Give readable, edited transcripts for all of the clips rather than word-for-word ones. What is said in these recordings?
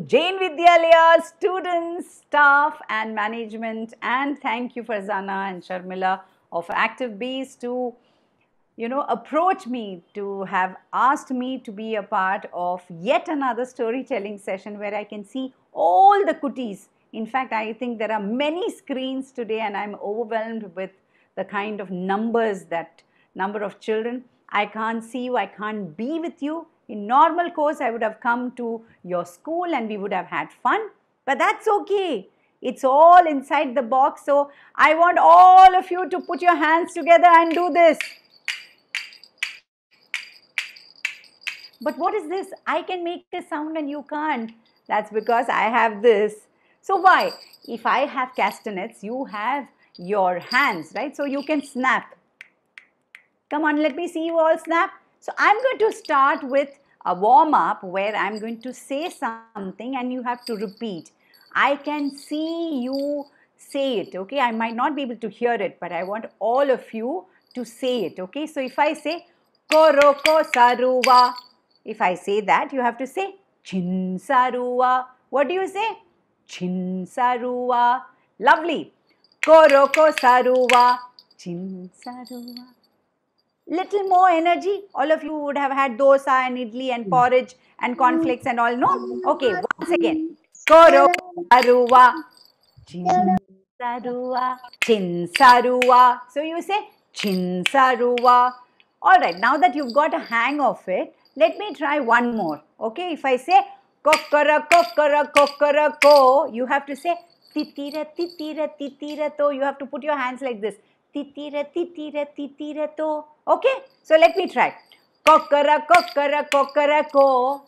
Jain Vidyalaya students, staff and management, and thank you Farzana and Sharmila of Active Bees to approach me, to have asked me to be a part of yet another storytelling session where I can see all the cuties. In fact, I think there are many screens today and I'm overwhelmed with the kind of number of children. I can't see you, I can't be with you. In normal course, I would have come to your school and we would have had fun, but that's okay. It's all inside the box. So I want all of you to put your hands together and do this. But what is this? I can make a sound and you can't. That's because I have this. So why? If I have castanets, you have your hands, right? So you can snap. Come on, let me see you all snap. So I'm going to start with a warm-up where I'm going to say something and you have to repeat. I can see you say it, okay? I might not be able to hear it, but I want all of you to say it, okay? So if I say, Koroko Saruwa, if I say that, you have to say, Chin Saruwa. What do you say? Chin Saruwa. Lovely. Koroko Saruwa, Chin Saruwa. Little more energy. All of you would have had dosa and idli and porridge and cornflakes and all, no? Okay, once again. Koro saruwa, chin saruwa, chin saruwa. So you say chin saruwa. All right, now that you've got a hang of it, let me try one more. Okay, if I say kokora kokora kokora ko, you have to say titira titira titira to. You have to put your hands like this. Titira titira titira to. Okay, so let me try. Kokara kokara kokara ko.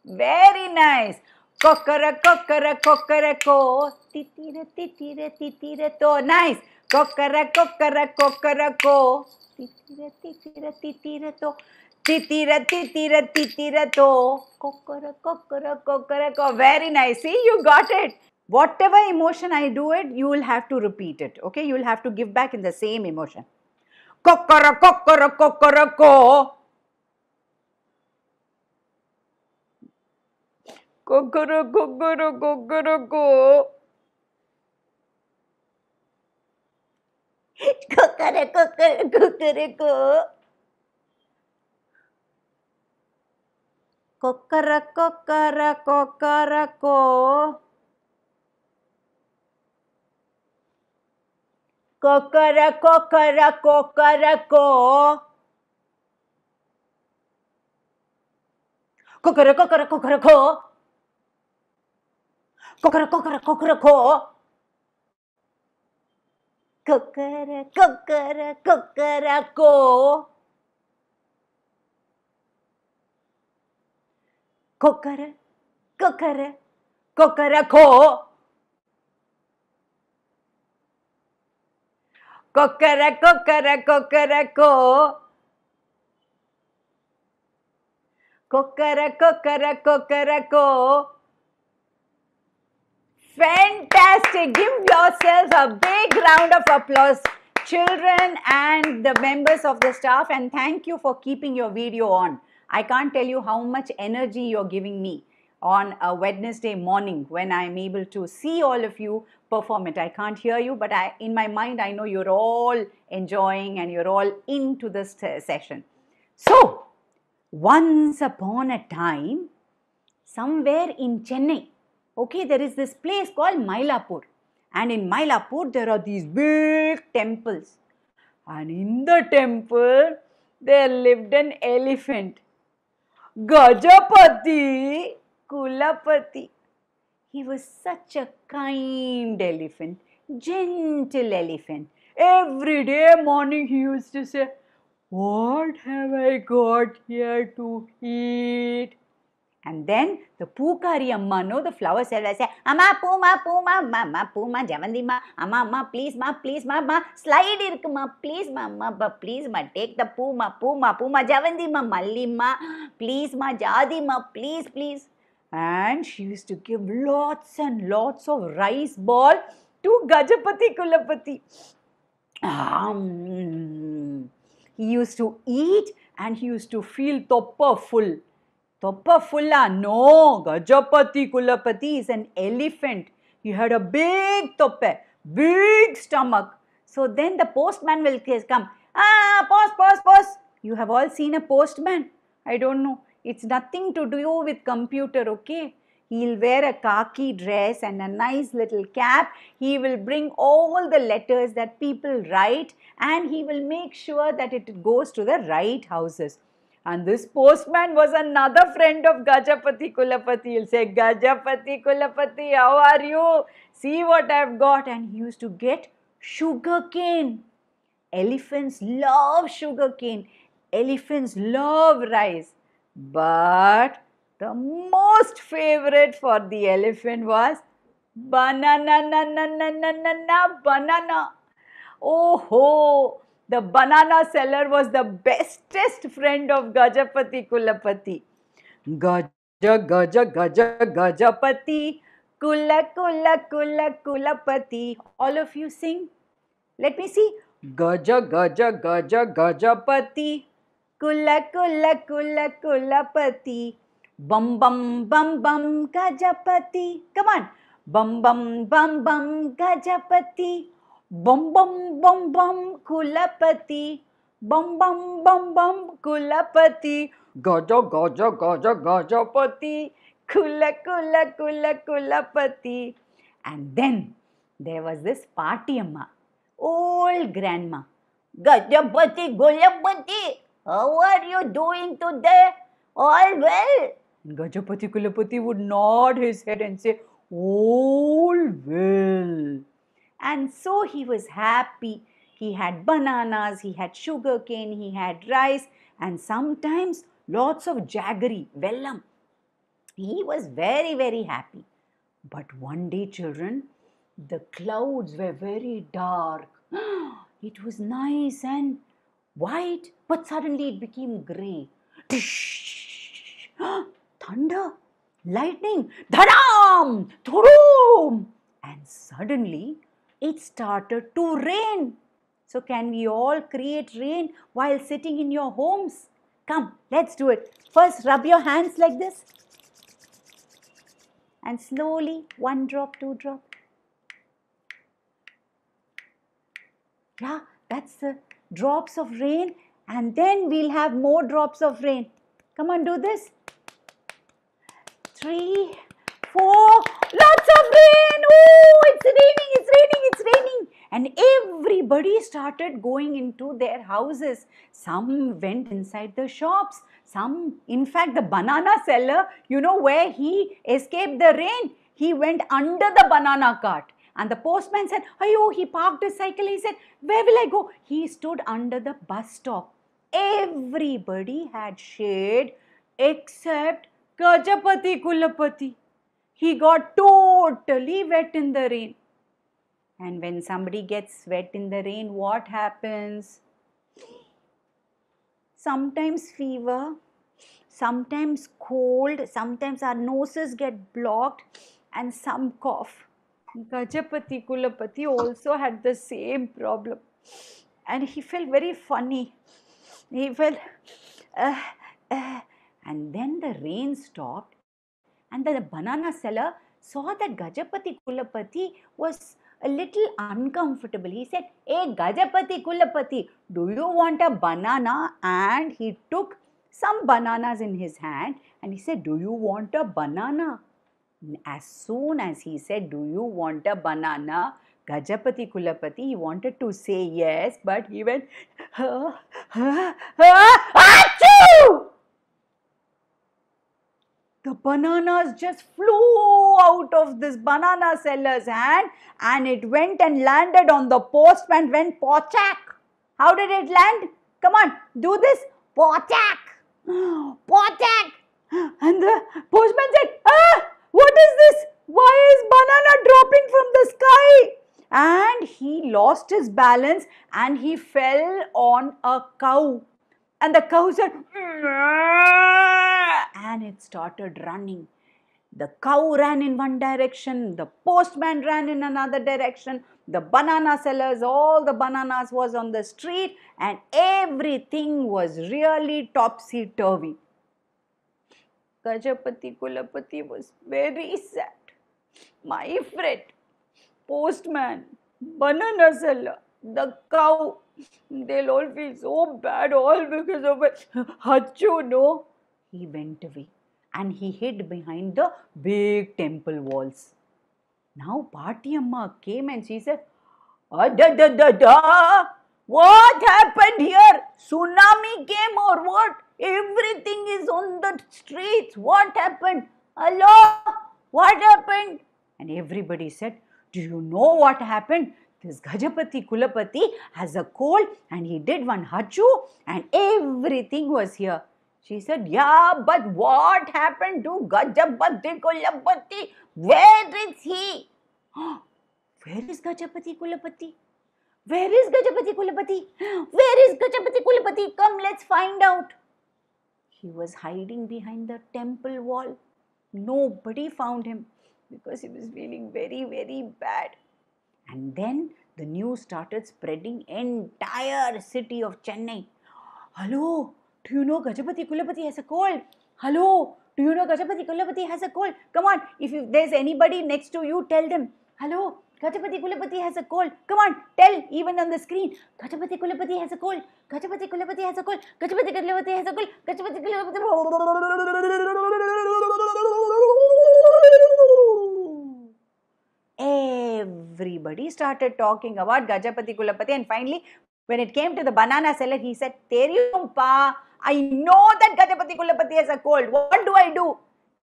Very nice. Kokara kokara kokara ko. Titira titira titira to. Nice. Kokara kokara kokara ko. Titira titira titira to. Titira titira titira to. Kokara kokara kokara ko. Very nice. See, you got it. Whatever emotion I do it, you will have to repeat it. Okay, you will have to give back in the same emotion. Kokara kokara kokara ko. Kokoro kokoro kokoro ko. Kokoro kokoro kokoro ko. Kokara kokara kokara ko. Kokara kokara kokara ko. Kokara kokara kokara ko. Kokara kokara kokara ko. Kokara kokara kokara ko. Kokara kokara kokara ko. Kokara kokara kokara ko. Kokara kokara kokara ko. Fantastic! Give yourselves a big round of applause, children and the members of the staff, and thank you for keeping your video on. I can't tell you how much energy you're giving me on a Wednesday morning when I'm able to see all of you perform it. I can't hear you, but in my mind, I know you're all enjoying and you're all into this session. So, once upon a time, somewhere in Chennai, okay, there is this place called Mylapore, and in Mylapore there are these big temples, and in the temple there lived an elephant, Gajapati Kulapati. He was such a kind elephant, gentle elephant. Every day morning he used to say, "What have I got here to eat?" And then the Pookari Amma, no, the flower seller say, Amma, Puma, Puma, Mama, Puma, Javandi ma, Amma, please, ma, slide irukku ma, please, ma, please, ma, take the Puma, Javandi ma, Malli ma, please, ma, Jadi ma, please. And she used to give lots and lots of rice ball to Gajapati Kulapati. He used to eat and he used to feel topper full. Toppa Fulla. No, Gajapati Kulapati is an elephant. He had a big toppe, big stomach. So then the postman will come. Post. You have all seen a postman. I don't know. It's nothing to do with computer, okay? He'll wear a khaki dress and a nice little cap. He will bring all the letters that people write and he will make sure that it goes to the right houses. And this postman was another friend of Gajapati Kulapati. He'll say, Gajapati Kulapati, how are you? See what I've got. And he used to get sugar cane. Elephants love sugar cane. Elephants love rice. But the most favorite for the elephant was banana. Oh ho! The banana seller was the bestest friend of Gajapati Kulapati. Gaja, Gajapati, Kulapati. All of you sing. Let me see. Gaja, Gajapati, Kulapati. Bum, bum, Gajapati. Come on. Bum, bum, Gajapati. Bum, bum, Kulapati. Bum, bum, Kulapati. Gaja, Gajapati. Kulapati. And then there was this party amma, old grandma. Gajapati, Kulapati, how are you doing today? All well? Gajapati Kulapati would nod his head and say, all well. And so he was happy. He had bananas, he had sugar cane, he had rice, and sometimes lots of jaggery, vellam. He was very, very happy. But one day, children, the clouds were very dark. It was nice and white, but suddenly it became grey. Thunder, lightning, dhadam, thurum, and suddenly it started to rain. So can we all create rain while sitting in your homes? Come, let's do it. First, rub your hands like this. And slowly, 1 drop, 2 drop. Yeah, that's the drops of rain. And then we'll have more drops of rain. Come on, do this. 3, 4, lots of rain. Oh, it's raining. And everybody started going into their houses. Some went inside the shops. Some, in fact, the banana seller, you know where he escaped the rain? He went under the banana cart. And the postman said, Ayo, he parked his cycle. He said, where will I go? He stood under the bus stop. Everybody had shade except Gajapati Kulapati. He got totally wet in the rain. And when somebody gets wet in the rain, what happens? Sometimes fever, sometimes cold, sometimes our noses get blocked, and some cough. Gajapati Kulapati also had the same problem. And he felt very funny. He felt, and then the rain stopped. And the banana seller saw that Gajapati Kulapati was a little uncomfortable. He said, hey Gajapati Kulapati, do you want a banana? And he took some bananas in his hand and he said, do you want a banana? As soon as he said, do you want a banana? Gajapati Kulapati, he wanted to say yes, but he went, achoo! The bananas just flew out of this banana seller's hand and it went and landed on the postman, went pochak. How did it land? Come on, do this. Pochak. Pochak. And the postman said, what is this? Why is banana dropping from the sky? And he lost his balance and he fell on a cow. And the cow said, and it started running. The cow ran in one direction, the postman ran in another direction, the banana sellers, all the bananas was on the street and everything was really topsy-turvy. Gajapati Kulapati was very sad. My friend, postman, banana seller, the cow, they'll all feel so bad all because of it. Hachu, no? He went away and he hid behind the big temple walls. Now Party Amma came and she said, da. What happened here? Tsunami came or what? Everything is on the streets. What happened? Hello? What happened? And everybody said, do you know what happened? This Gajapati Kulapati has a cold and he did one hachu and everything was here. She said, yeah, but what happened to Gajapati Kulapati? Where is he? Where is Gajapati Kulapati? Where is Gajapati Kulapati? Where is Gajapati Kulapati? Come, let's find out. He was hiding behind the temple wall. Nobody found him because he was feeling very, very bad. And then the news started spreading entire city of Chennai. Hello, do you know Gajapati Kulapati has a cold? Hello, do you know Gajapati Kulapati has a cold? Come on, if there's anybody next to you, tell them. Hello, Gajapati Kulapati has a cold. Come on, tell even on the screen. Gajapati Kulapati has a cold. Gajapati Kulapati has a cold. Gajapati Kulapati has a cold. Gajapati Kulapati. Everybody started talking about Gajapati Kulapati, and finally, when it came to the banana seller, he said, Theriyum pa, I know that Gajapati Kulapati has a cold. What do I do?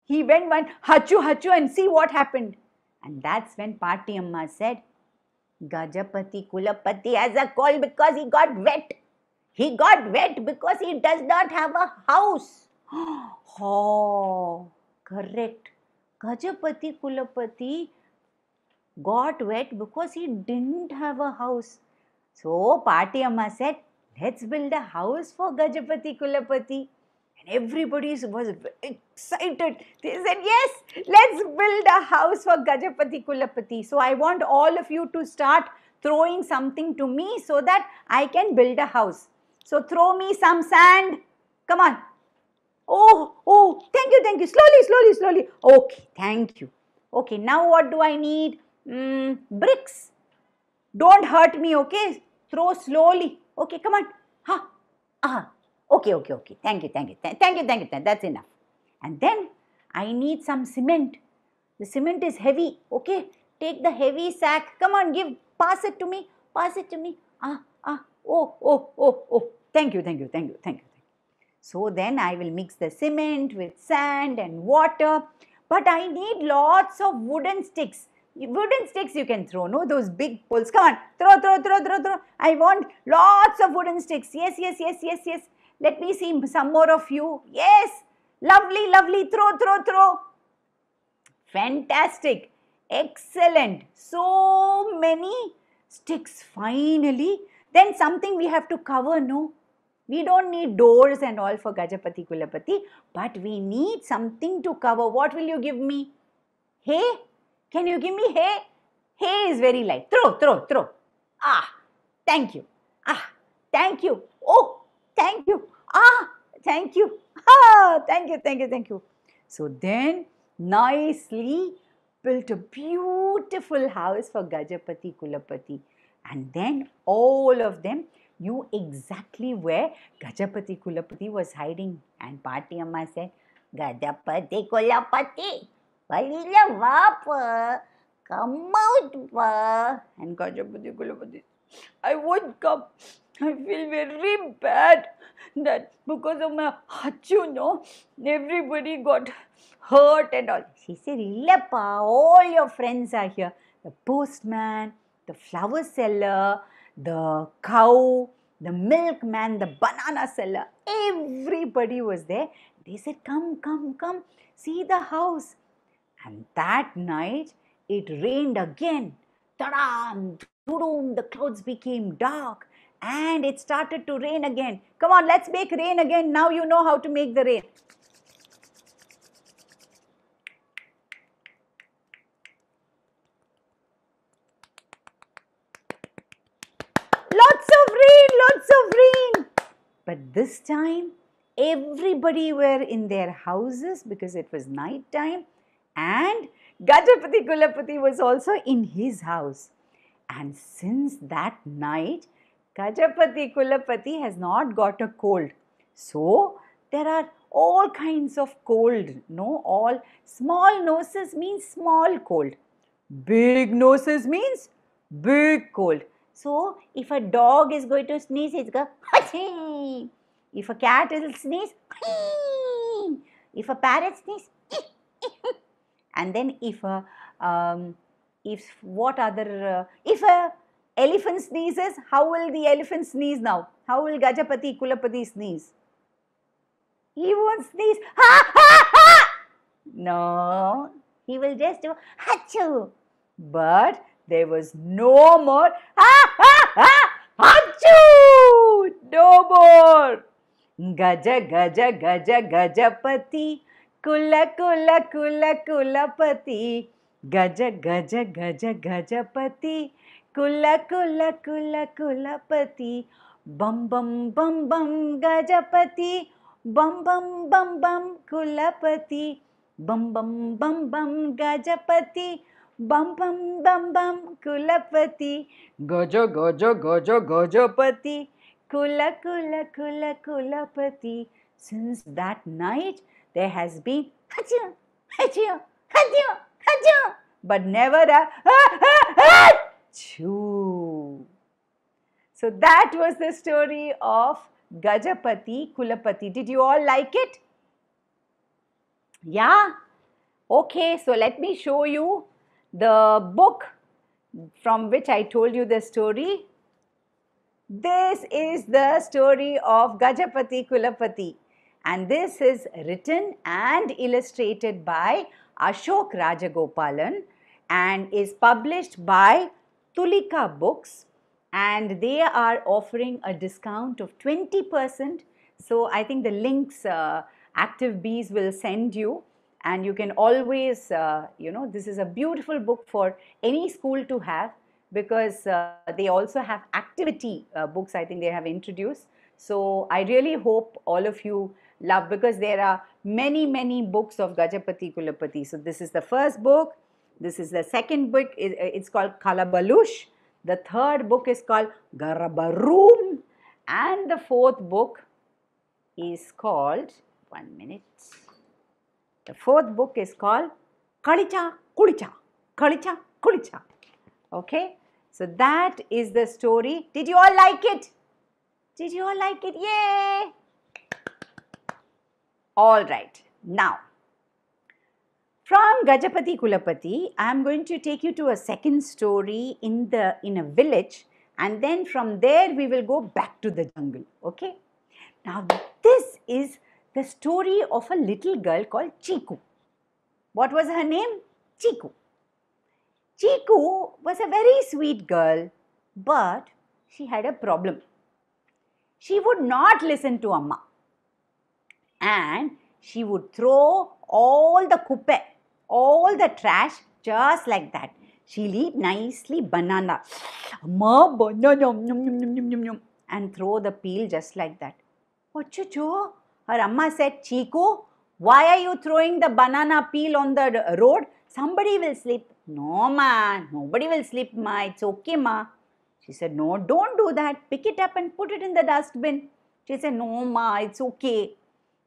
He went one hachu and see what happened. And that's when Party Amma said, Gajapati Kulapati has a cold because he got wet. He got wet because he does not have a house. Oh, correct. Gajapati Kulapati got wet because he didn't have a house. So Party Amma said, let's build a house for Gajapati Kulapati. And everybody was excited. They said, yes, let's build a house for Gajapati Kulapati. So I want all of you to start throwing something to me so that I can build a house. So throw me some sand. Come on. Oh, thank you. Slowly. Okay, thank you. Okay, now what do I need? Bricks. Don't hurt me, okay? Throw slowly. Okay, come on. Okay. Thank you. That's enough. And then I need some cement. The cement is heavy, okay? Take the heavy sack. Come on, pass it to me. Oh. Thank you. So then I will mix the cement with sand and water. But I need lots of wooden sticks. Wooden sticks you can throw, no? Those big poles. Come on, throw. I want lots of wooden sticks. Yes. Let me see some more of you. Yes, lovely. Throw. Fantastic. Excellent. So many sticks finally. Then something we have to cover, no? We don't need doors and all for Gajapati Kulapati, but we need something to cover. What will you give me? Hay? Can you give me hay? Hay is very light. Throw. Thank you. Thank you. Oh, thank you. Thank you. Thank you. So then, nicely built a beautiful house for Gajapati Kulapati. And then all of them knew exactly where Gajapati Kulapati was hiding. And Party Amma said, Gajapati Kulapati, Valila Vapa, come out, pa. And Gajapati Kulapati, I won't come. I feel very bad that because of my hachu, no, everybody got hurt and all. She said, Illappa, all your friends are here. The postman, the flower seller, the cow, the milkman, the banana seller, everybody was there. They said, come, see the house. And that night, it rained again. Ta-dam, doo-doom, the clouds became dark and it started to rain again. Come on, let's make rain again. Now you know how to make the rain. Lots of rain. But this time, everybody were in their houses because it was night time, and Gajapati Kulapati was also in his house. And since that night, Gajapati Kulapati has not got a cold. So there are all kinds of cold, no? All small noses means small cold. Big noses means big cold. So if a dog is going to sneeze, it's go Hachi. If a cat will sneeze, Hee. If a parrot sneeze, and then if a if a elephant sneezes, how will the elephant sneeze now? How will Gajapati Kulapati sneeze? He won't sneeze. Ha ha ha! No, he will just do Hachu. But there was no more ha ha ha! Hachu! No more. Gaja gaja gaja gajapati. Kula kula kula kulapati. Gaja gaja gaja gajapati. Kula kula kula kulapati. Bum bum bum bum gajapati. Bum bum bum bum kulapati. Bum bum bum bum gajapati. Bum bum bum bum kulapati. Gaja gaja gaja gajapati. Kula kula kula kulapati. Since that night, there has been Hachu, Hachu, Hachu, Hachu, but never a Hachu. So that was the story of Gajapati Kulapati. Did you all like it? Yeah? Okay, so let me show you the book from which I told you the story. This is the story of Gajapati Kulapati, and this is written and illustrated by Ashok Rajagopalan and is published by Tulika Books, and they are offering a discount of 20%. So I think the links Active Bees will send you, and you can always, this is a beautiful book for any school to have, because they also have activity books I think they have introduced. So I really hope all of you love, because there are many books of Gajapati Kulapati. So this is the first book, this is the second book, it's called Kalabalush, the third book is called Garabaroom, and the fourth book is called, the fourth book is called Kalicha Kulicha, Kalicha Kulicha. Okay, so that is the story. Did you all like it? Did you all like it? Yay! All right. Now, from Gajapati Kulapati, I am going to take you to a second story in a village, and then from there we will go back to the jungle. Okay. Now, this is the story of a little girl called Chiku. What was her name? Chiku. Chiku was a very sweet girl, but she had a problem. She would not listen to Amma, and she would throw all the kuppe, all the trash just like that. She'll eat nicely banana, Amma, banana, and throw the peel just like that. Achacho, her Amma said, Chiku, why are you throwing the banana peel on the road? Somebody will slip. No, ma, nobody will slip, ma. It's okay, ma. She said, no, don't do that. Pick it up and put it in the dustbin. She said, no, ma, it's okay.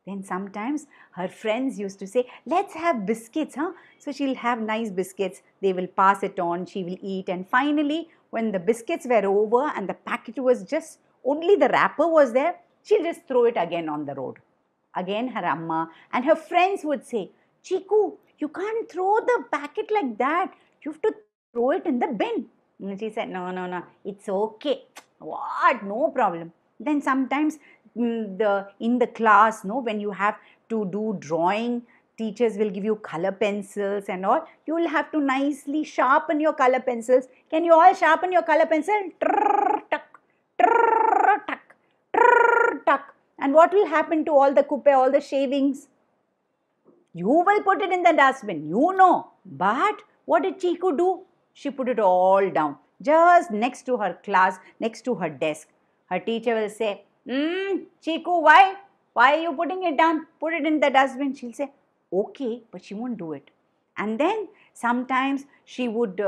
Then sometimes her friends used to say, let's have biscuits, huh? So she'll have nice biscuits. They will pass it on. She will eat. And finally, when the biscuits were over and the packet was just, only the wrapper was there, she'll just throw it again on the road. Again, her Amma and her friends would say, Chiku, you can't throw the packet like that. You have to throw it in the bin. And she said, no, it's okay. What? No problem. Then sometimes in the class, when you have to do drawing, teachers will give you color pencils and all. You will have to nicely sharpen your color pencils. Can you all sharpen your color pencil? Trrr, tuck, trrr, tuck, trrr, tuck. And what will happen to all the kuppe, all the shavings? You will put it in the dustbin, you know. But what did Chiku do? She put it all down, just next to her class, next to her desk. Her teacher will say, Chiku, why? Why are you putting it down? Put it in the dustbin. She'll say, okay, but she won't do it. And then sometimes she would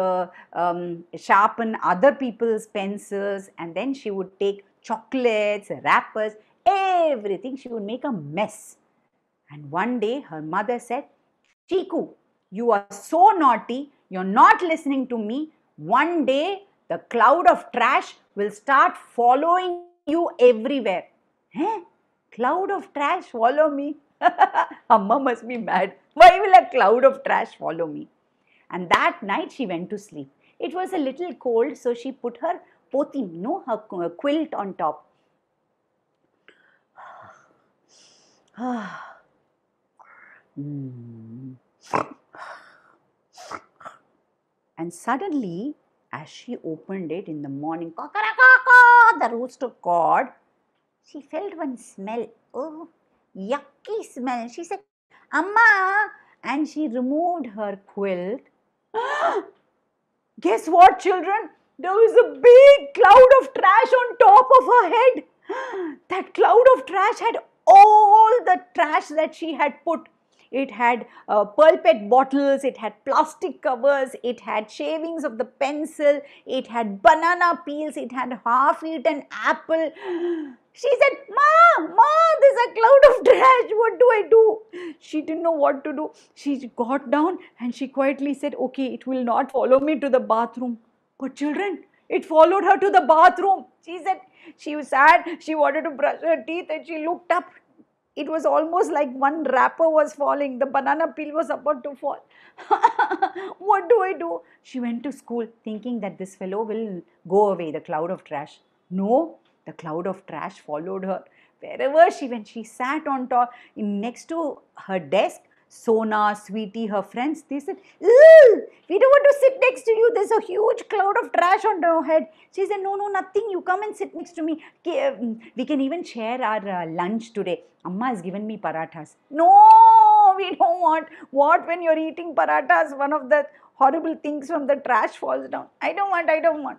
sharpen other people's pencils, and then she would take chocolates, wrappers, everything. She would make a mess. And one day her mother said, Chiku, you are so naughty, you're not listening to me. One day the cloud of trash will start following you everywhere. Eh? Cloud of trash follow me? Amma must be mad. Why will a cloud of trash follow me? And that night she went to sleep. It was a little cold, so she put her poti, her quilt on top. And suddenly, as she opened it in the morning, the rooster cawed, she felt one smell. Oh, yucky smell. She said, Amma! And she removed her quilt. Guess what, children? There was a big cloud of trash on top of her head. That cloud of trash had all the trash that she had put. It had pulpet bottles, it had plastic covers, it had shavings of the pencil, it had banana peels, it had half-eaten apple. She said, Ma, there's a cloud of trash. What do I do? She didn't know what to do. She got down and she quietly said, okay, it will not follow me to the bathroom. But children, it followed her to the bathroom. She said, she was sad, she wanted to brush her teeth and she looked up. It was almost like one wrapper was falling. The banana peel was about to fall. What do I do? She went to school thinking that this fellow will go away, the cloud of trash. No, the cloud of trash followed her. Wherever she went, she sat on top, next to her desk. Sona, Sweetie, her friends, they said, we don't want to sit next to you. There's a huge cloud of trash on your head. She said, no, nothing. You come and sit next to me. We can even share our lunch today. Amma has given me parathas. No, we don't want. What when you're eating parathas, one of the horrible things from the trash falls down. I don't want.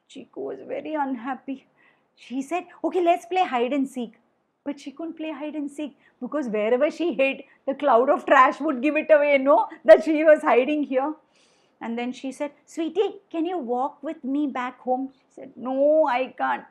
Chiku was very unhappy. She said, okay, let's play hide and seek. But she couldn't play hide and seek because wherever she hid, the cloud of trash would give it away, that she was hiding here. And then she said, Sweetie, can you walk with me back home? She said, no, I can't.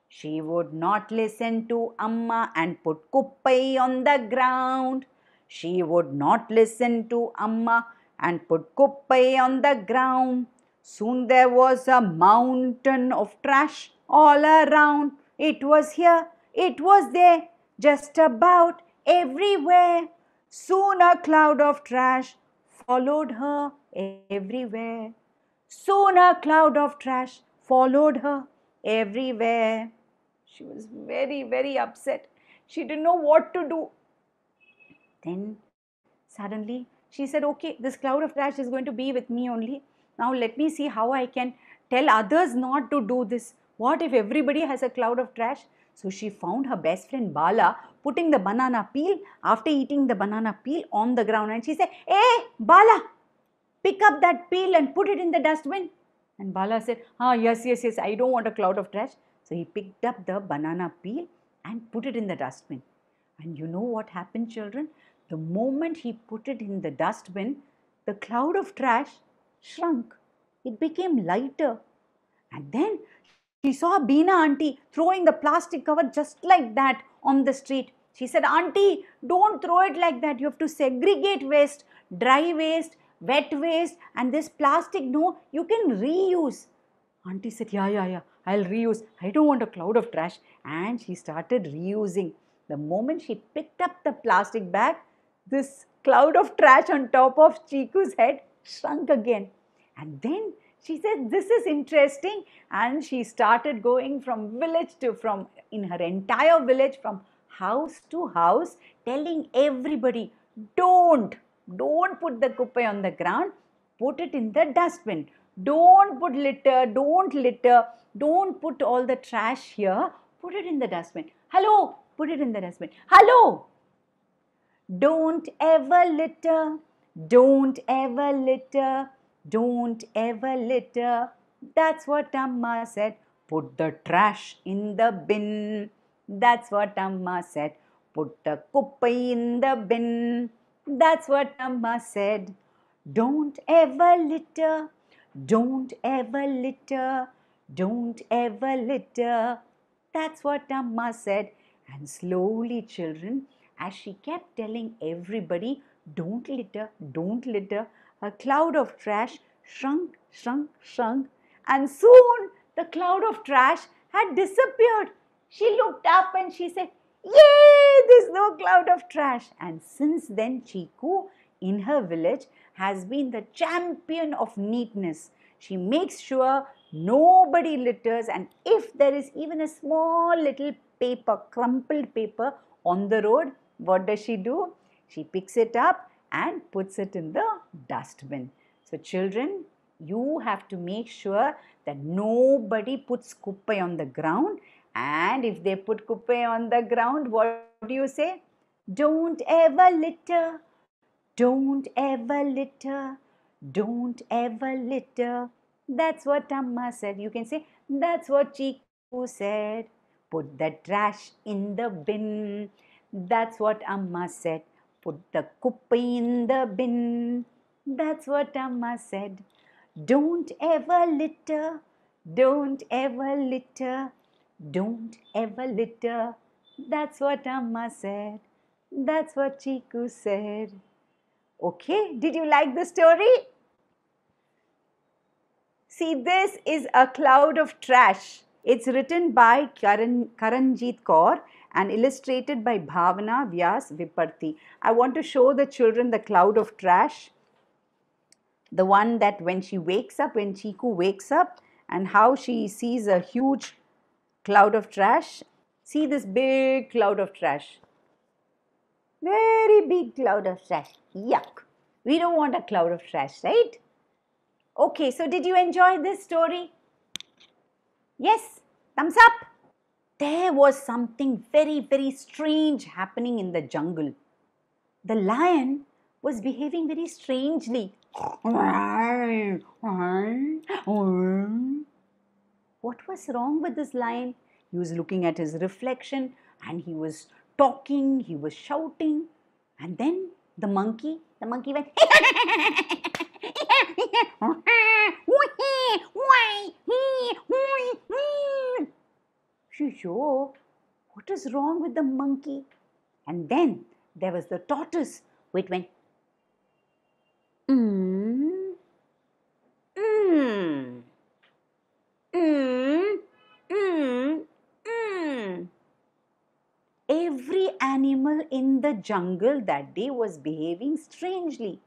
She would not listen to Amma and put kuppai on the ground. She would not listen to Amma and put kuppai on the ground. Soon there was a mountain of trash all around. It was here, it was there, just about everywhere. Soon a cloud of trash followed her everywhere. Soon a cloud of trash followed her everywhere. She was very, very upset. She didn't know what to do. Then suddenly she said, okay, this cloud of trash is going to be with me only. Now let me see how I can tell others not to do this. What if everybody has a cloud of trash? So she found her best friend Bala putting the banana peel after eating the banana peel on the ground. And she said, hey, Bala, pick up that peel and put it in the dustbin. And Bala said, yes, I don't want a cloud of trash. So he picked up the banana peel and put it in the dustbin. And you know what happened, children? The moment he put it in the dustbin, the cloud of trash shrunk. It became lighter. And then she saw Beena auntie throwing the plastic cover just like that on the street. She said, Auntie, don't throw it like that. You have to segregate waste, dry waste, wet waste, and this plastic, no, you can reuse. Auntie said, yeah, I'll reuse. I don't want a cloud of trash. And she started reusing. The moment she picked up the plastic bag, this cloud of trash on top of Chiku's head shrunk again. And then she said, this is interesting. And she started going from in her entire village, from house to house, telling everybody, don't put the kuppai on the ground, put it in the dustbin. Don't put litter, don't put all the trash here, put it in the dustbin. Hello, put it in the dustbin. Hello, don't ever litter, don't ever litter, don't ever litter. That's what Amma said. Put the trash in the bin. That's what Amma said. Put the kuppai in the bin. That's what Amma said. Don't ever litter. Don't ever litter. Don't ever litter. That's what Amma said. And slowly, children, as she kept telling everybody, don't litter, a cloud of trash shrunk, shrunk, shrunk, and soon the cloud of trash had disappeared. She looked up and she said, Yay, there's no cloud of trash. And since then, Chiku in her village has been the champion of neatness. She makes sure nobody litters, and if there is even a small little paper, crumpled paper on the road, what does she do? She picks it up and puts it in the dustbin. So children, you have to make sure that nobody puts kuppai on the ground, and if they put kuppai on the ground, what do you say? Don't ever litter. Don't ever litter. Don't ever litter. That's what Amma said. You can say, that's what Chiku said. Put the trash in the bin. That's what Amma said. Put the kuppai in the bin. That's what Amma said. Don't ever litter. Don't ever litter. Don't ever litter. That's what Amma said. That's what Chiku said. Okay, did you like the story? See, this is A Cloud of Trash. It's written by Karanjit Kaur and illustrated by Bhavana Vyas Viparthi. I want to show the children the cloud of trash. The one that when she wakes up, when Chiku wakes up, and how she sees a huge cloud of trash. See this big cloud of trash. Very big cloud of trash. Yuck. We don't want a cloud of trash, right? Okay, so did you enjoy this story? Yes? Thumbs up. There was something very, very strange happening in the jungle. The lion was behaving very strangely. What was wrong with this lion? He was looking at his reflection and he was talking, he was shouting. And then the monkey went Shusho, what is wrong with the monkey? And then there was the tortoise, which went mm, mm, mm, mm, mm. Every animal in the jungle that day was behaving strangely.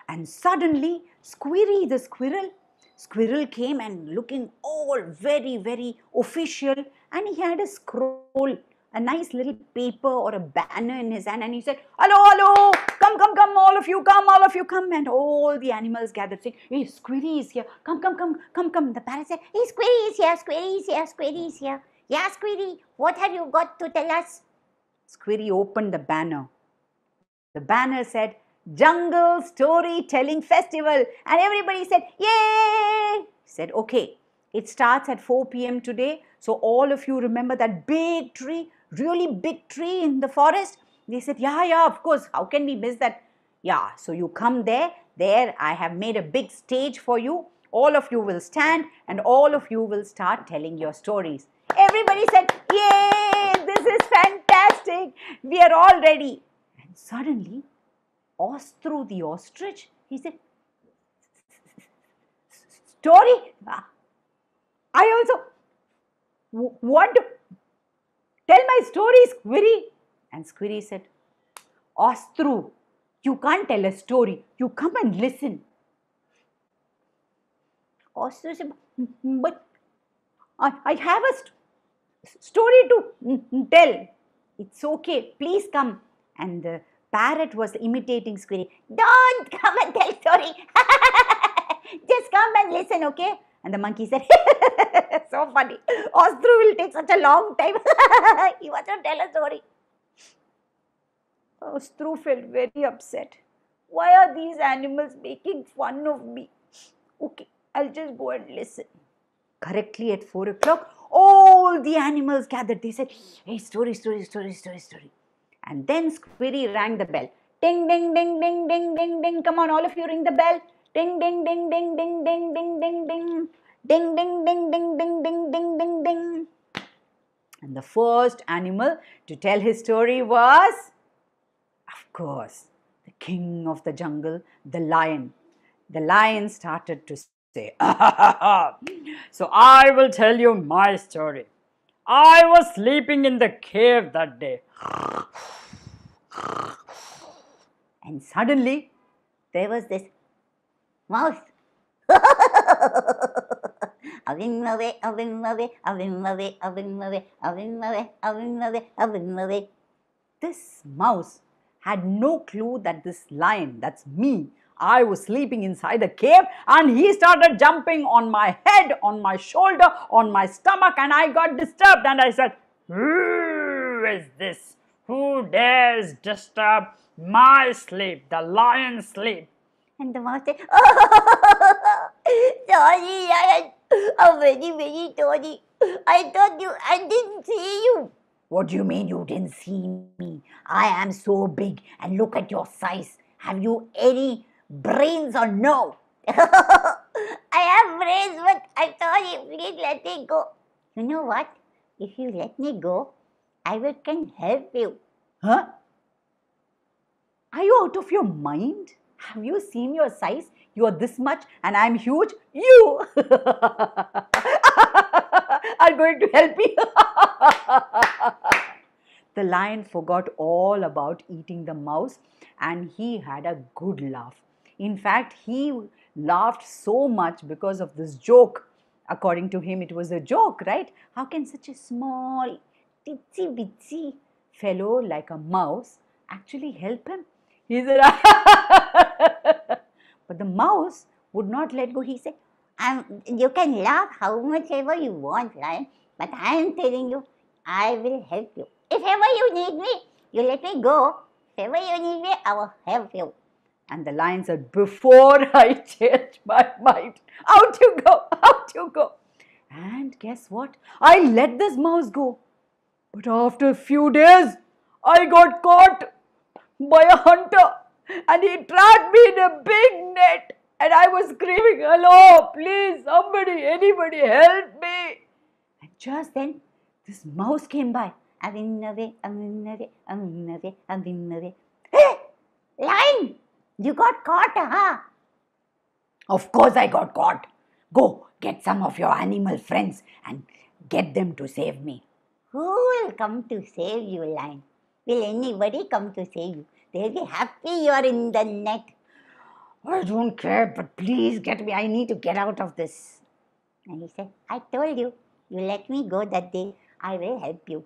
And suddenly, Squirry the squirrel came and looking all very, very official, and he had a scroll, a nice little paper or a banner in his hand, and he said, hello, hello, come, all of you come, and all the animals gathered saying, hey, Squirry is here, come. The parrot said, hey, Squirry is here. Yeah, Squirry, what have you got to tell us? Squirry opened the banner. The banner said, Jungle Storytelling Festival. And everybody said, yay! He said, okay, it starts at 4 p.m. today. So all of you remember that big tree, really big tree in the forest? They said, yeah, of course. How can we miss that? Yeah, so you come there. There I have made a big stage for you. All of you will stand and all of you will start telling your stories. Everybody said, yay, this is fantastic. We are all ready. And suddenly, Ostru the ostrich, he said, story? I also want to tell my story, Squirry. And Squirry said, Ostru, you can't tell a story. You come and listen. Ostru said, but I have a story to tell. It's okay, please come. And the parrot was imitating Squirry. Don't come and tell story. Just come and listen, okay? And the monkey said, so funny. Ostru will take such a long time. He wants to tell a story. Ostru felt very upset. Why are these animals making fun of me? Okay, I'll just go and listen. Correctly at 4 o'clock, all the animals gathered. They said, hey, story, story, story, story, story. And then Squirrel rang the bell. Ding, ding, ding, ding, ding, ding, ding. Come on, all of you ring the bell. Ding, ding, ding, ding, ding, ding, ding, ding, ding. Ding, ding, ding, ding, ding, ding, ding, ding, ding. And the first animal to tell his story was, of course, the king of the jungle, the lion. The lion started to say, so I will tell you my story. I was sleeping in the cave that day. And suddenly, there was this mouse. This mouse had no clue that this lion, that's me, I was sleeping inside a cave, and he started jumping on my head, on my shoulder, on my stomach, and I got disturbed and I said, who is this? Who dares disturb my sleep, the lion's sleep? And the mouse said, sorry, lion. I'm very, very sorry. I didn't see you. What do you mean you didn't see me? I am so big and look at your size. Have you any brains or no? I have brains, but I'm sorry. Please let me go. You know what? If you let me go, I can help you. Huh? Are you out of your mind? Have you seen your size? You are this much and I'm huge. You are going to help me. The lion forgot all about eating the mouse and he had a good laugh. In fact, he laughed so much because of this joke. According to him, it was a joke, right? How can such a small, titsy bitsy fellow like a mouse actually help him? He said, but the mouse would not let go. He said, you can laugh how much ever you want, lion, but I am telling you, I will help you. If ever you need me, you let me go. If ever you need me, I will help you. And the lion said, before I change my mind, out you go, out you go. And guess what? I let this mouse go. But after a few days, I got caught by a hunter and he trapped me in a big net and I was screaming, hello, please, somebody, anybody, help me. And just then, this mouse came by. Hey, lion, you got caught, huh? Of course I got caught. Go, get some of your animal friends and get them to save me. Who will come to save you, lion? Will anybody come to save you? They'll be happy you're in the net. I don't care, but please get me. I need to get out of this. And he said, I told you, you let me go that day, I will help you.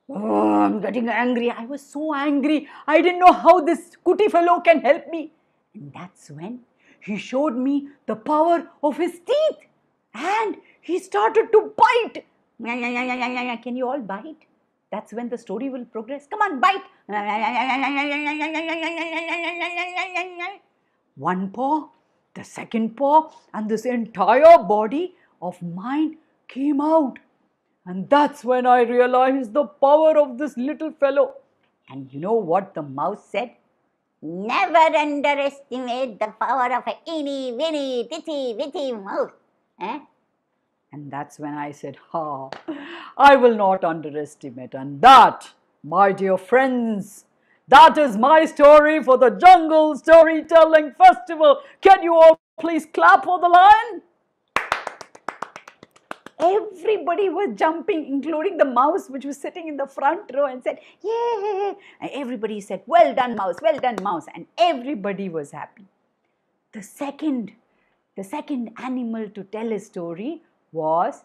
Oh, I'm getting angry. I was so angry. I didn't know how this cootie fellow can help me. And that's when he showed me the power of his teeth. And he started to bite. Can you all bite? That's when the story will progress. Come on, bite. One paw, the second paw, and this entire body of mine came out. And that's when I realized the power of this little fellow. And you know what the mouse said? Never underestimate the power of a eeny, weeny, titty, bitty mouse. Eh? And that's when I said, I will not underestimate. And that, my dear friends, that is my story for the Jungle Storytelling Festival. Can you all please clap for the lion? Everybody was jumping, including the mouse, which was sitting in the front row, and said, yay! And everybody said, well done, mouse, well done, mouse. And everybody was happy. The second animal to tell a story was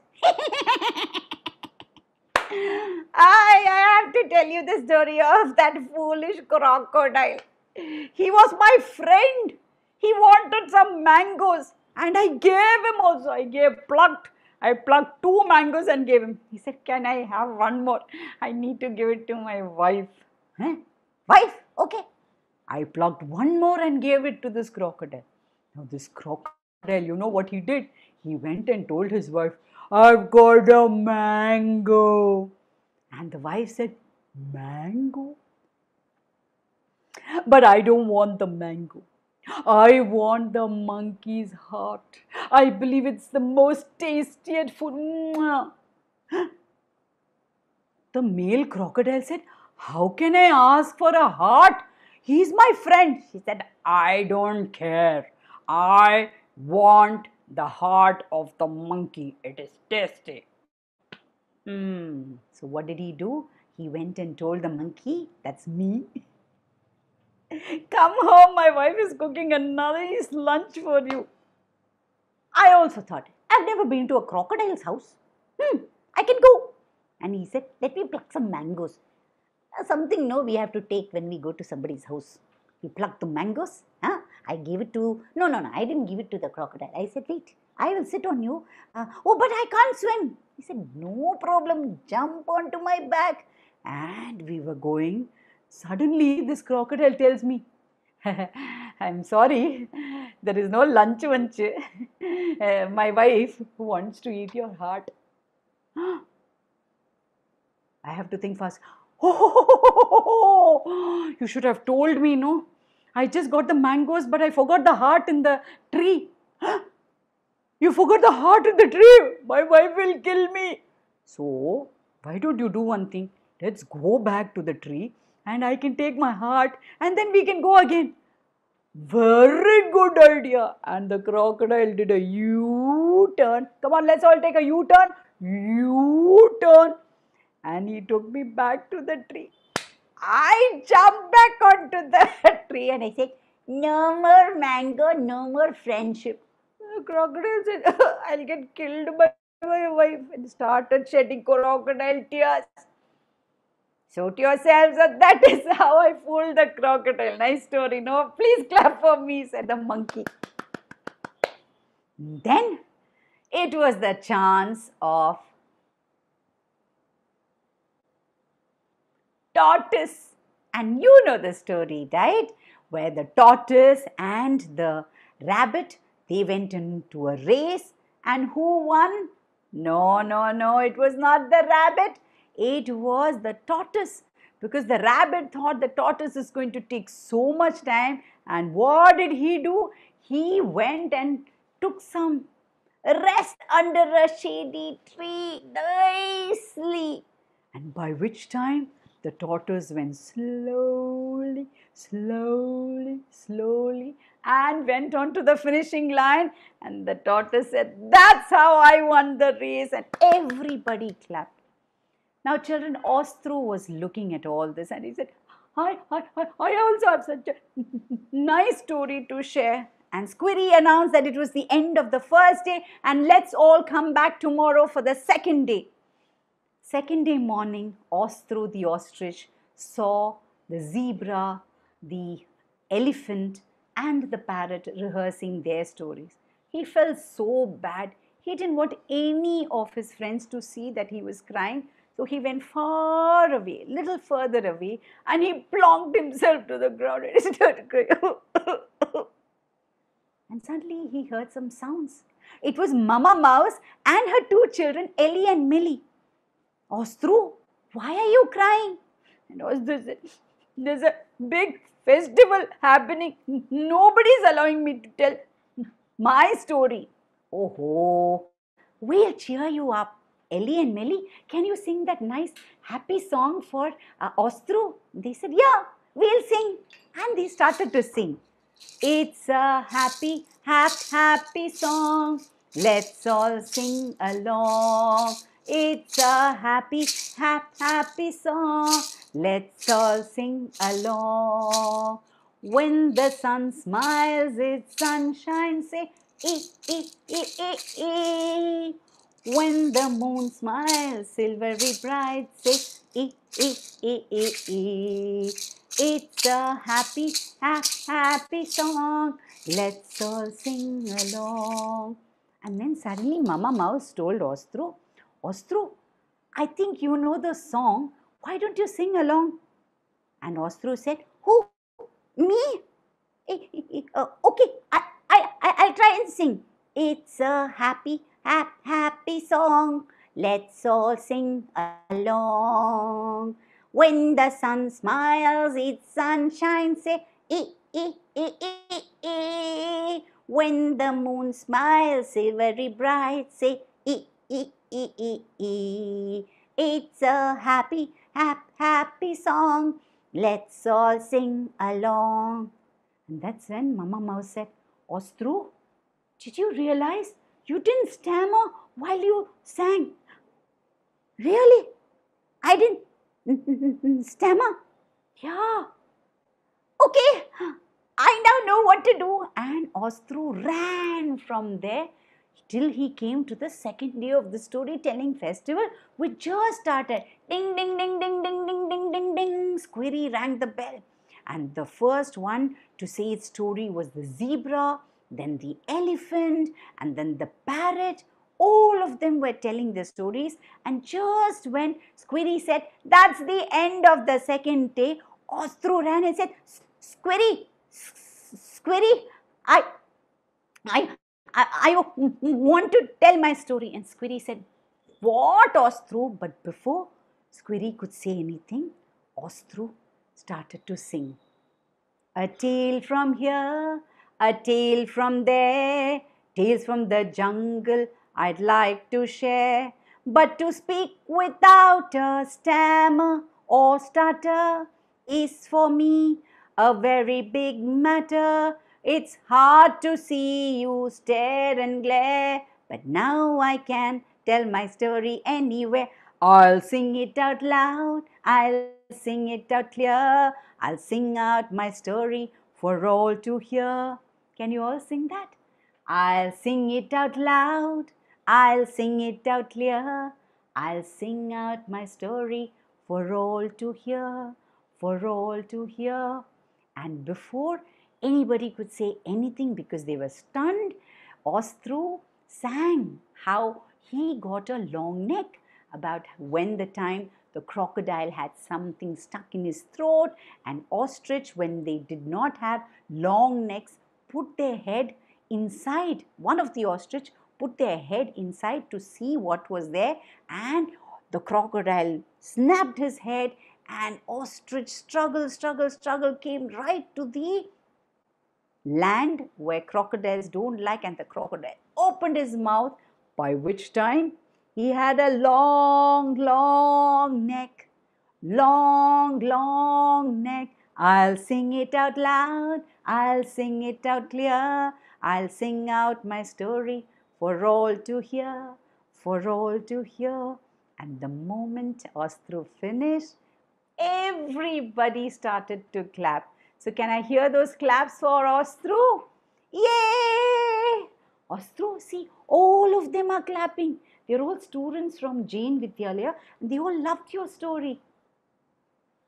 I have to tell you the story of that foolish crocodile. He was my friend. He wanted some mangoes and I gave him also. I plucked 2 mangoes and gave him. He said, can I have one more? I need to give it to my wife. Huh? Wife? Okay. I plucked 1 more and gave it to this crocodile. Now this crocodile, you know what he did? He went and told his wife, I've got a mango. And the wife said, mango? But I don't want the mango. I want the monkey's heart. I believe it's the most tastiest food. Mwah. The male crocodile said, how can I ask for a heart? He's my friend. She said, I don't care. I want the heart of the monkey. It is tasty. So what did he do? He went and told the monkey, that's me. Come home, my wife is cooking a nice lunch for you. I also thought, I've never been to a crocodile's house. I can go. And he said, let me pluck some mangoes. Something no, we have to take when we go to somebody's house. He plucked the mangoes. I gave it to, no, I didn't give it to the crocodile. I said, wait, I will sit on you. Oh, but I can't swim. He said, no problem, jump onto my back. And we were going. Suddenly, this crocodile tells me, I'm sorry, there is no lunch. My wife wants to eat your heart. I have to think fast. Oh, you should have told me, no? I just got the mangoes, but I forgot the heart in the tree. You forgot the heart in the tree. My wife will kill me. So, why don't you do one thing? Let's go back to the tree and I can take my heart and then we can go again. Very good idea. And the crocodile did a U-turn. Come on, let's all take a U-turn. U-turn. And he took me back to the tree. I jumped back onto the tree and I said, no more mango, no more friendship. The crocodile said, I'll get killed by my wife, and started shedding crocodile tears. So to yourselves, that is how I fooled the crocodile. Nice story, no? Please clap for me, said the monkey. Then it was the chance of tortoise. And you know the story, right? Where the tortoise and the rabbit, they went into a race. And who won? No, it was not the rabbit. It was the tortoise. Because the rabbit thought the tortoise is going to take so much time. And what did he do? He went and took some rest under a shady tree nicely. And by which time the tortoise went slowly and went on to the finishing line. And the tortoise said, that's how I won the race. And everybody clapped. Now children, Ostru was looking at all this and he said, I also have such a nice story to share. And Squirry announced that it was the end of the first day and let's all come back tomorrow for the second day. Second day morning, Ostru the ostrich saw the zebra, the elephant and the parrot rehearsing their stories. He felt so bad. He didn't want any of his friends to see that he was crying. So he went far away, little further away, and he plonked himself to the ground and he started crying. And suddenly he heard some sounds. It was Mama Mouse and her two children, Ellie and Millie. Ostru, why are you crying? And Ostru said, there's a big festival happening. Nobody's allowing me to tell my story. Oh, we'll cheer you up. Ellie and Millie, can you sing that nice happy song for Ostru? They said, yeah, we'll sing. And they started to sing. It's a happy song. Let's all sing along. It's a happy song. Let's all sing along. When the sun smiles, it's sunshine, say, ee. When the moon smiles, silvery bright, say, ee. It's a happy song. Let's all sing along. And then suddenly Mama Mouse told Ostru, Ostru, I think you know the song. Why don't you sing along? And Ostru said, who? Me? Okay, I'll try and sing. It's a happy happy song. Let's all sing along. When the sun smiles, it's sunshine, say ee. When the moon smiles, silvery bright, say ee. It's a happy song. Let's all sing along. And that's when Mama Mouse said, Ostru, did you realize you didn't stammer while you sang? Really? I didn't stammer? Yeah. Okay, I now know what to do. And Ostru ran from there till he came to the second day of the storytelling festival, which just started. Ding, ding, ding, ding, ding, ding, ding, ding, ding. Squirry rang the bell. And the first one to say its story was the zebra, then the elephant, and then the parrot. All of them were telling their stories. And just when Squirry said, that's the end of the second day, Ostru ran and said, Squirry, I want to tell my story. And Squirry said, what, Ostru? But before Squirry could say anything, Ostru started to sing. A tale from here, a tale from there, tales from the jungle I'd like to share. But to speak without a stammer or stutter is for me a very big matter. It's hard to see you stare and glare, but now I can tell my story anywhere. I'll sing it out loud, I'll sing it out clear, I'll sing out my story for all to hear. Can you all sing that? I'll sing it out loud, I'll sing it out clear, I'll sing out my story for all to hear, for all to hear. And before anybody could say anything because they were stunned, Ostru sang how he got a long neck, about when the time the crocodile had something stuck in his throat, and ostrich, when they did not have long necks, put their head inside. One of the ostrich put their head inside to see what was there, and the crocodile snapped his head, and ostrich struggle came right to the land where crocodiles don't like, and the crocodile opened his mouth, by which time he had a long neck. Long neck. I'll sing it out loud, I'll sing it out clear, I'll sing out my story for all to hear, for all to hear. And the moment Ostru finished, everybody started to clap. So can I hear those claps for Ostru? Yay! Ostru, see, all of them are clapping. They're all students from Jain Vidyalaya and they all loved your story.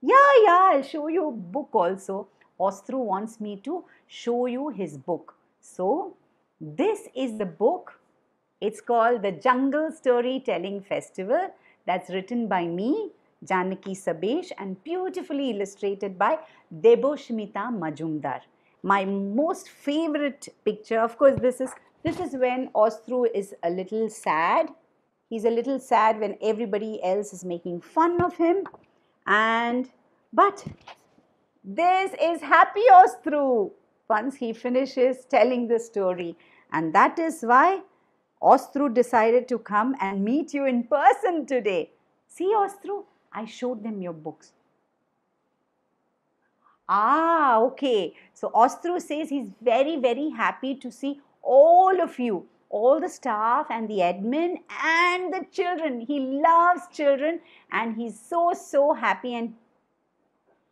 Yeah, I'll show you a book also. Ostru wants me to show you his book. So, this is the book. It's called the Jungle Storytelling Festival. That's written by me, Janaki Sabesh, and beautifully illustrated by Deboshmita Majumdar. My most favorite picture, of course, this is when Ostru is a little sad. He's a little sad when everybody else is making fun of him. But this is happy Ostru once he finishes telling the story. And that is why Ostru decided to come and meet you in person today. See, Ostru, I showed them your books. Ah, okay. So Ostru says he's very happy to see all of you, all the staff and the admin and the children. He loves children and he's so happy. And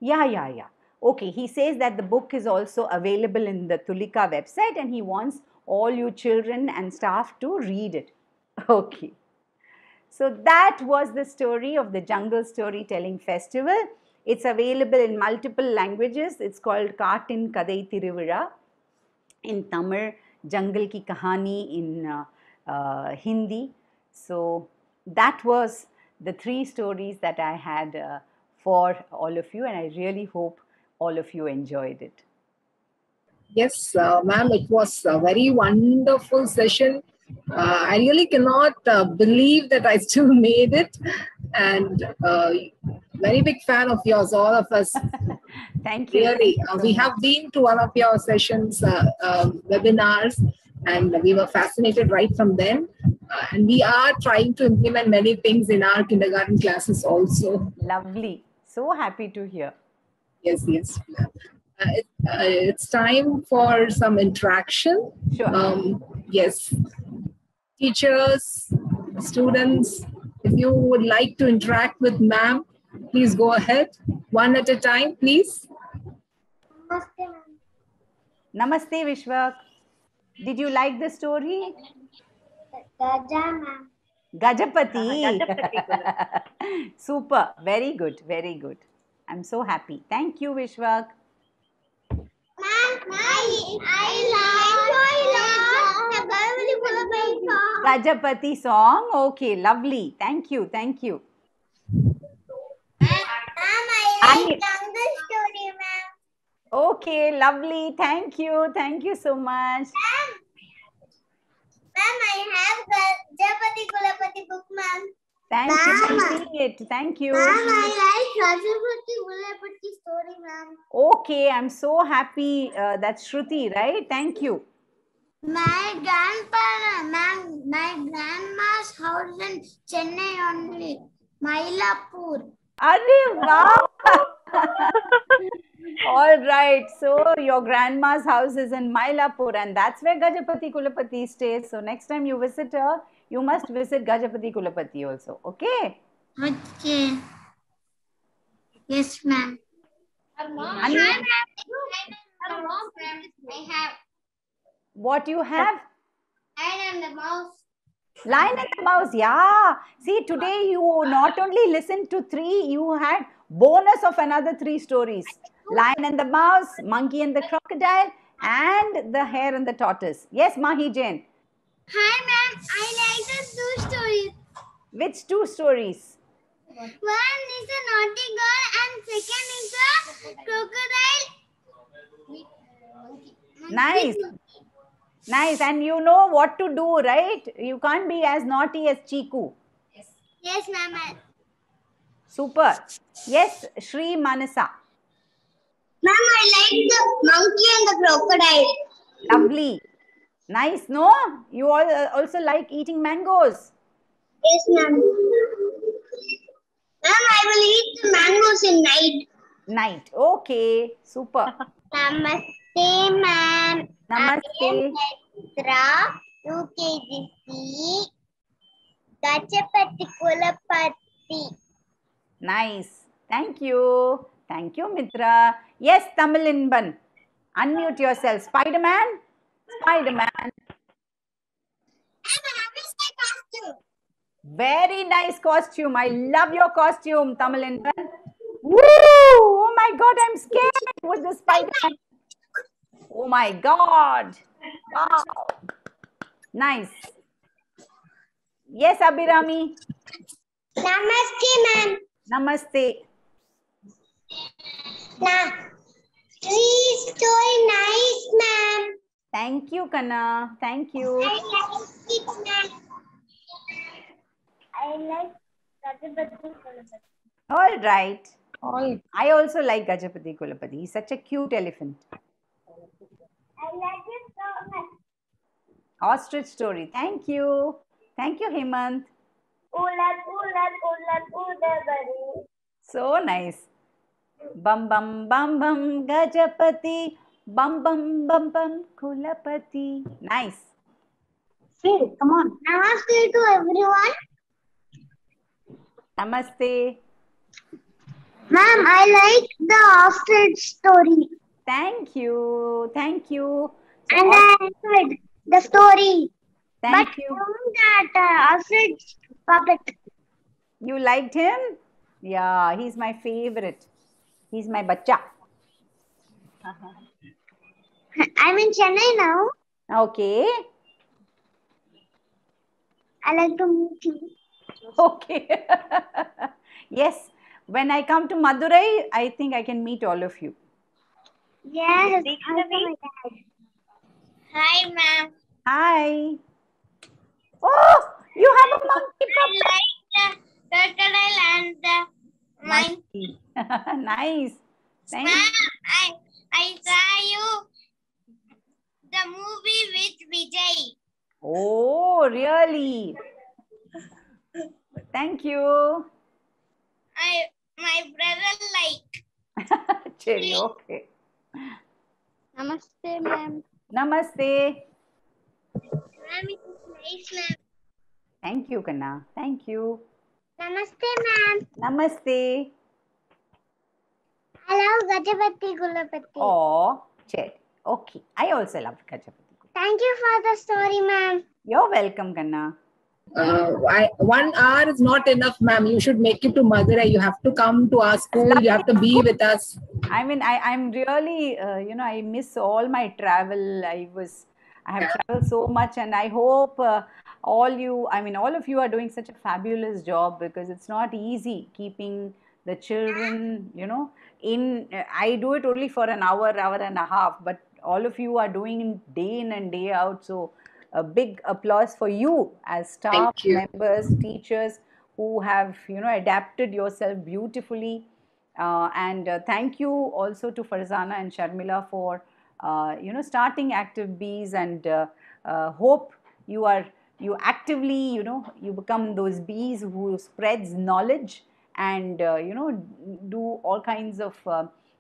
yeah. Okay, he says that the book is also available in the Tulika website and he wants all you children and staff to read it. Okay. So that was the story of the Jungle Storytelling Festival. It's available in multiple languages. It's called Kaatin Kadai Tiruvizha in Tamil, Jungle Ki Kahani in Hindi. So that was the 3 stories that I had for all of you, and I really hope all of you enjoyed it. Yes, ma'am, it was a very wonderful session. I really cannot believe that I still made it. And very big fan of yours, all of us. Thank you. Really, Thank you so we much. have been to one of your sessions, webinars, and we were fascinated right from then. And we are trying to implement many things in our kindergarten classes also. Lovely. So happy to hear. Yes, yes. It's time for some interaction. Sure. Yes, teachers, students, if you would like to interact with ma'am, please go ahead. One at a time, please. Namaste, Vishwak. Did you like the story? Gajapati. Super. Very good. Very good. I'm so happy. Thank you, Vishwak. Gajapati song. Okay, lovely. Thank you. Thank you. Okay, lovely. Thank you. Thank you so much. Ma'am, I have Gajapati Kulapati book, ma'am. Thank you for seeing it. Thank you. Ma'am, I like Gajapati Kulapati story, ma'am. Okay, I'm so happy. That's Shruti, right? Thank you. My grandma's house in Chennai only, Mylapore. Arre, wow. All right. So your grandma's house is in Mylapore, and that's where Gajapati Kulapati stays. So next time you visit her, you must visit Gajapati Kulapati also. Okay? Okay. Yes, ma'am. And I have. what you have? Lion and the mouse. Lion and the Mouse. Yeah. See, today you not only listened to 3, you had bonus of another 3 stories. Lion and the Mouse, Monkey and the Crocodile, and the Hare and the Tortoise. Yes, Mahi Jain. Hi, ma'am. I like the 2 stories. Which 2 stories? One is a naughty girl and second is a crocodile. Nice. Nice. And you know what to do, right? You can't be as naughty as Chiku. Yes, ma'am. Super. Yes, Shri Manasa. Ma'am, I like the monkey and the crocodile. Lovely. Nice, no? You all also like eating mangoes. Yes, ma'am. Ma'am, I will eat the mangoes in night. Night. Okay. Super. Namaste, ma'am. Namaste. I am Netra, UKGC, Gajapati Kulapati. Nice. Thank you. Thank you, Mitra. Yes, Tamilinban. Unmute yourself. Spider-Man? Spider-Man. Very nice costume. I love your costume, Tamilinban. Woo! Oh my God, I'm scared with the Spider-Man. Oh my God. Wow. Nice. Yes, Abhirami. Namaste, ma'am. Namaste. Please story nice, ma'am. Thank you, Kana. Thank you. I like it, ma'am. I like Gajapati Kulapati. All right. I also like Gajapati Kulapati. He's such a cute elephant. I like it so much. Ostrich story. Thank you. Thank you, Hemant. Ulat, udabari. So nice. Bum bum bum bum Gajapati. Bum bum bum bum Kulapati. Nice. Say, come on. Namaste to everyone. Namaste. Ma'am, I like the ostrich story. Thank you. Thank you. So, And I enjoyed the story. thank But you. that ostrich puppet. You liked him? Yeah, he's my favorite. He's my bacha. I'm in Chennai now. Okay. I like to meet you. Okay. Yes. When I come to Madurai, I think I can meet all of you. Yes. Also my dad. Hi, ma'am. Hi. Oh, you have a monkey I puppy. like the crocodile and the monkey. Monkey. Nice. Thank Ma'am, I saw you the movie with Vijay. Oh, really? Thank you. My brother like. Cherry, okay. Namaste, ma'am. Namaste. Ma'am, it is nice, ma'am. Thank you, Kanna. Thank you. Namaste, ma'am. Namaste. I love Gajapati Gulapati. Oh, Cherry. Okay. I also love Gajapati. Thank you for the story, ma'am. You're welcome, Kanna. 1 hour is not enough, ma'am. You should make it to Madurai. You have to come to our school. You have to be with us. I mean, I'm really, I miss all my travel. I have traveled so much, and I hope all of you are doing such a fabulous job, because it's not easy keeping the children, I do it only for an hour, hour and a half, but all of you are doing it day in and day out. So a big applause for you as staff Thank you. members, teachers who have, adapted yourself beautifully. And thank you also to Farzana and Sharmila for starting Active Bees, and hope you actively, you become those bees who spreads knowledge, and do all kinds of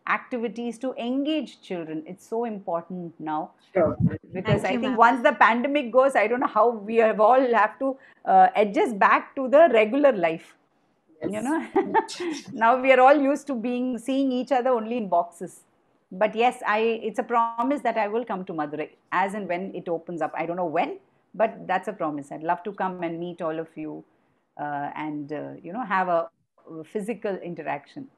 activities to engage children. It's so important now, Sure. because Thank I you, think ma'am. once the pandemic goes, I don't know how we have all have to adjust back to the regular life. Yes. Now we are all used to seeing each other only in boxes. But yes, it's a promise that I will come to Madurai as and when it opens up. I don't know when, but that's a promise. I'd love to come and meet all of you, and have a physical interaction.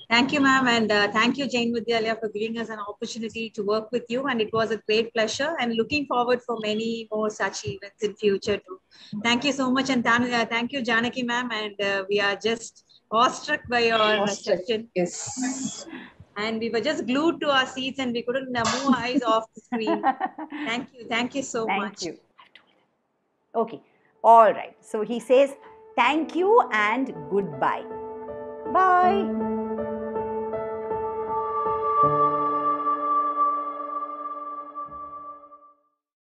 Thank you, ma'am, and thank you, Jain Vidyalaya, for giving us an opportunity to work with you. And it was a great pleasure, and looking forward for many more such events in future too. Thank you so much, and thank you, Janaki, ma'am. And we are just awestruck by your session. Yes. And we were just glued to our seats, and we couldn't move our eyes off the screen. Thank you so Thank much. you. Okay, all right. So he says, thank you and goodbye. Bye.